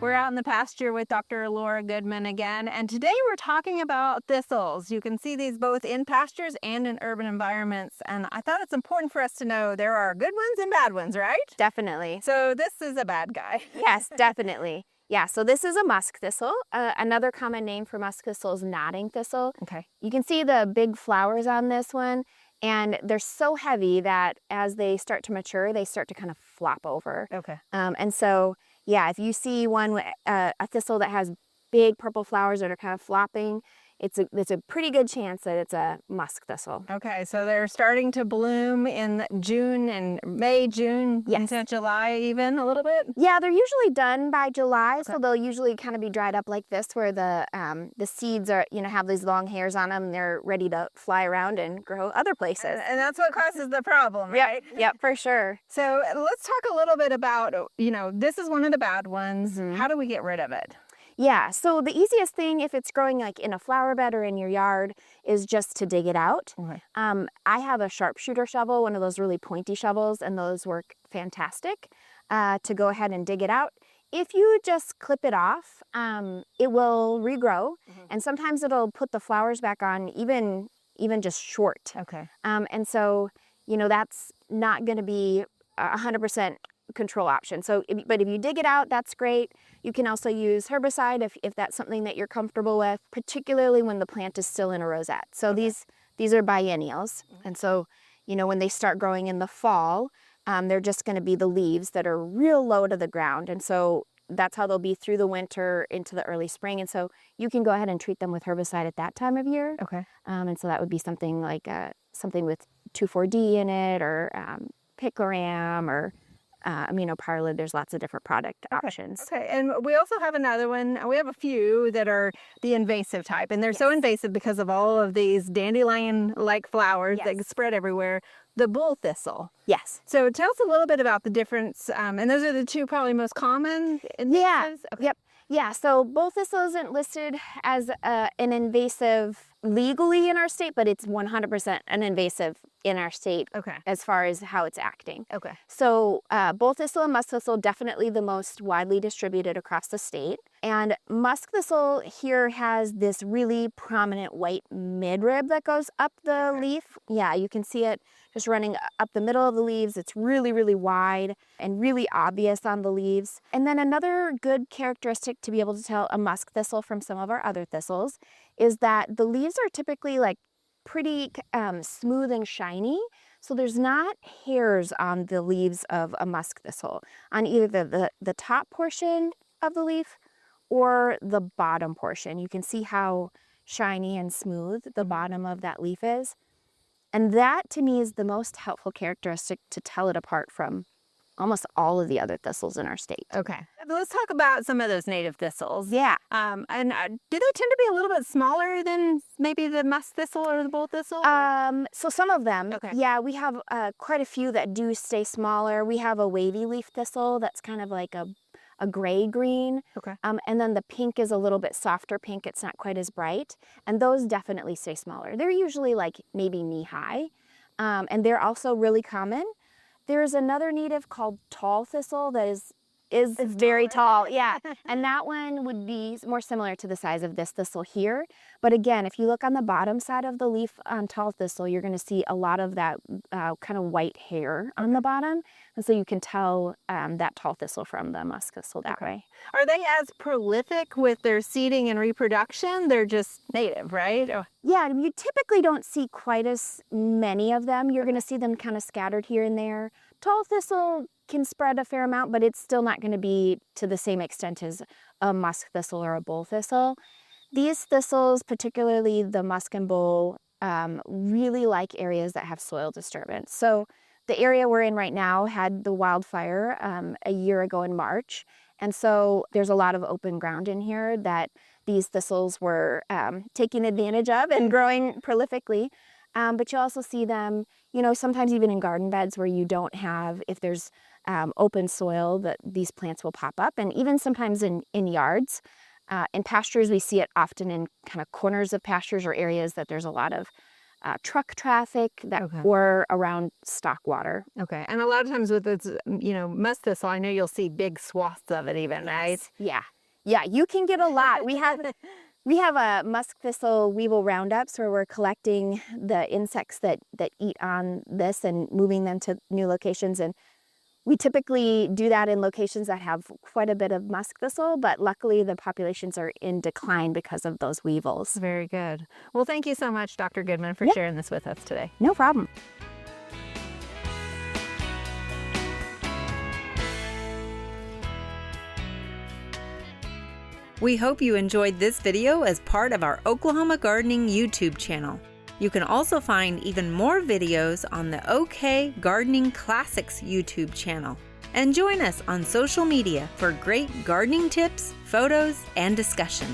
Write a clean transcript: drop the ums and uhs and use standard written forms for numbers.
We're out in the pasture with Dr. Laura Goodman again, and today we're talking about thistles. You can see these both in pastures and in urban environments, and I thought it's important for us to know there are good ones and bad ones, right? Definitely. So this is a bad guy. Yes, definitely. Yeah, so this is a musk thistle. Another common name for musk thistle is nodding thistle. Okay. You can see the big flowers on this one, and they're so heavy that as they start to mature, they start to kind of flop over. Okay. And so, yeah, if you see one, a thistle that has big purple flowers that are kind of flopping, it's a pretty good chance that it's a musk thistle. Okay, so they're starting to bloom in June and May, June, Yes. into July even a little bit? Yeah, they're usually done by July, so they'll usually kind of be dried up like this, where the seeds are, have these long hairs on them. They're ready to fly around and grow other places. And that's what causes the problem, right? Yep, for sure. So let's talk a little bit about, this is one of the bad ones. Mhm. How do we get rid of it? Yeah, so the easiest thing if it's growing like in a flower bed or in your yard is just to dig it out. Okay. I have a sharpshooter shovel, one of those really pointy shovels, and those work fantastic to go ahead and dig it out. If you just clip it off, it will regrow, and sometimes it'll put the flowers back on even just short. Okay. And so, that's not going to be 100% control option. So, but if you dig it out, that's great. You can also use herbicide if that's something that you're comfortable with, particularly when the plant is still in a rosette. So these are biennials. And so, when they start growing in the fall, they're just going to be the leaves that are real low to the ground. And so that's how they'll be through the winter into the early spring. And so you can go ahead and treat them with herbicide at that time of year. Okay. And so that would be something like something with 2,4-D in it, or picloram, or aminoparlid. There's lots of different product options. Okay, and we also have another one. We have a few that are the invasive type, and they're so invasive because of all of these dandelion-like flowers that spread everywhere. The bull thistle. Yes. So tell us a little bit about the difference, and those are the two probably most common invasives? Okay. Yep. Yeah, so bull thistle isn't listed as an invasive legally in our state, but it's 100% an invasive in our state as far as how it's acting. Okay. So bull thistle and musk thistle, definitely the most widely distributed across the state. And musk thistle here has this really prominent white midrib that goes up the leaf. Yeah, you can see it just running up the middle of the leaves. It's really, really wide and really obvious on the leaves. And then another good characteristic to be able to tell a musk thistle from some of our other thistles is that the leaves are typically like pretty smooth and shiny. So there's not hairs on the leaves of a musk thistle on either the top portion of the leaf or the bottom portion. You can see how shiny and smooth the bottom of that leaf is. And that, to me, is the most helpful characteristic to tell it apart from almost all of the other thistles in our state. Okay. Let's talk about some of those native thistles. Yeah. And do they tend to be a little bit smaller than maybe the musk thistle or the bull thistle? So some of them, Okay. yeah, we have quite a few that do stay smaller. We have a wavy leaf thistle that's kind of like a gray-green. Okay. And then the pink is a little bit softer pink. It's not quite as bright. And those definitely stay smaller. They're usually like maybe knee-high. And they're also really common. There's another native called tall thistle that is very tall. Yeah. And that one would be more similar to the size of this thistle here. But again, if you look on the bottom side of the leaf on tall thistle, you're going to see a lot of that kind of white hair on the bottom. And so you can tell that tall thistle from the musk thistle that way. Are they as prolific with their seeding and reproduction? They're just native, right? Oh. Yeah, you typically don't see quite as many of them. You're going to see them kind of scattered here and there. Tall thistle can spread a fair amount, but it's still not going to be to the same extent as a musk thistle or a bull thistle. These thistles, particularly the musk and bull, really like areas that have soil disturbance. So the area we're in right now had the wildfire a year ago in March. And so there's a lot of open ground in here that these thistles were taking advantage of and growing prolifically. But you also see them, sometimes even in garden beds where you don't have, if there's open soil, that these plants will pop up. And even sometimes in yards. In pastures, we see it often in kind of corners of pastures or areas that there's a lot of truck traffic Okay. or around stock water. Okay. And a lot of times with this, musk thistle, I know you'll see big swaths of it even, right? Yes. Yeah, you can get a lot. We have a musk thistle weevil roundups where we're collecting the insects that eat on this and moving them to new locations. And we typically do that in locations that have quite a bit of musk thistle, but luckily the populations are in decline because of those weevils. Very good. Well, thank you so much, Dr. Goodman, for sharing this with us today. No problem. We hope you enjoyed this video as part of our Oklahoma Gardening YouTube channel. You can also find even more videos on the OK Gardening Classics YouTube channel. And join us on social media for great gardening tips, photos, and discussion.